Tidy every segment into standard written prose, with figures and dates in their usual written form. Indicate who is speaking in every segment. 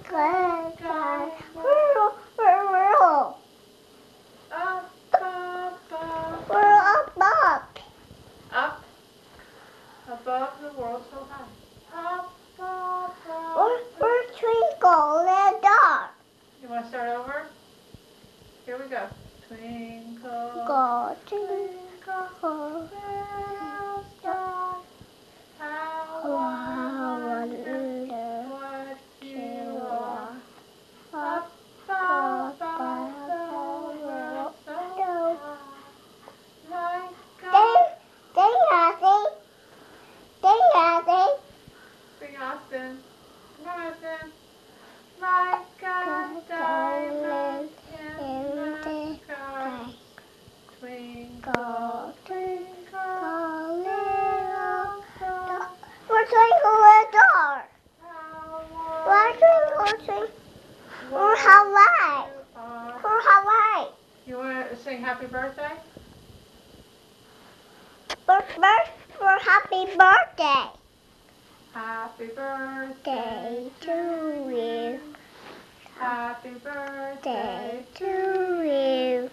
Speaker 1: Granddad. Up, up, up.
Speaker 2: We're up.
Speaker 1: Up. Above the world so high. Up, up, up.
Speaker 2: We're twinkle in the dark.
Speaker 1: You want to start over? Here we go. Twinkle,
Speaker 2: Go
Speaker 1: twinkle, little star, how I wonder what you are. Up above the world so high, like a Big Austin, like a diamond in the sky. Twinkle, twinkle, little star.
Speaker 2: We're twinkle in the dark.
Speaker 1: How
Speaker 2: We're Hawaii. We're Hawaii.
Speaker 1: You want to sing happy birthday?
Speaker 2: We're happy birthday.
Speaker 1: Happy birthday
Speaker 2: Day to you.
Speaker 1: Happy birthday
Speaker 2: Day to you.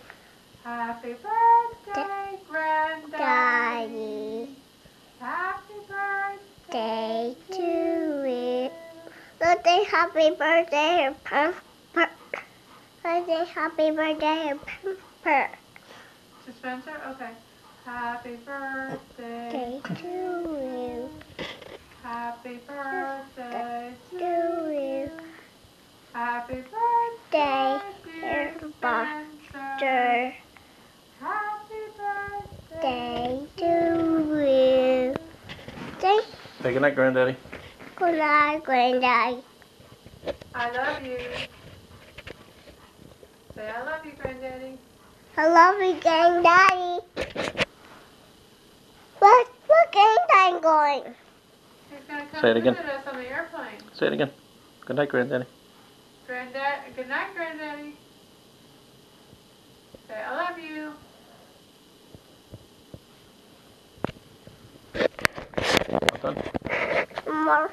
Speaker 1: Happy birthday, Granddaddy.
Speaker 2: Daddy.
Speaker 1: Happy birthday
Speaker 2: Day to you. Let's say happy birthday and pamper. Let's say happy birthday and pamper.
Speaker 1: To Spencer? Okay. Happy birthday
Speaker 2: Day to you.
Speaker 1: Happy birthday
Speaker 2: To you.
Speaker 1: Happy
Speaker 2: Day,
Speaker 1: birthday,
Speaker 2: dear
Speaker 1: dear
Speaker 2: Buster.
Speaker 1: Spencer. Happy birthday.
Speaker 2: Day to you. Say
Speaker 3: Say goodnight, Granddaddy.
Speaker 2: good night, Granddaddy.
Speaker 1: I love you. Say I love you, Granddaddy.
Speaker 2: I love you, Granddaddy. Where's Granddaddy going?
Speaker 1: He's going to come
Speaker 3: Say it again.
Speaker 1: visit us on the airplane.
Speaker 3: Say it again. Good night, Granddaddy.
Speaker 1: Good night, Granddaddy. Say I love you.
Speaker 3: All done?
Speaker 2: More.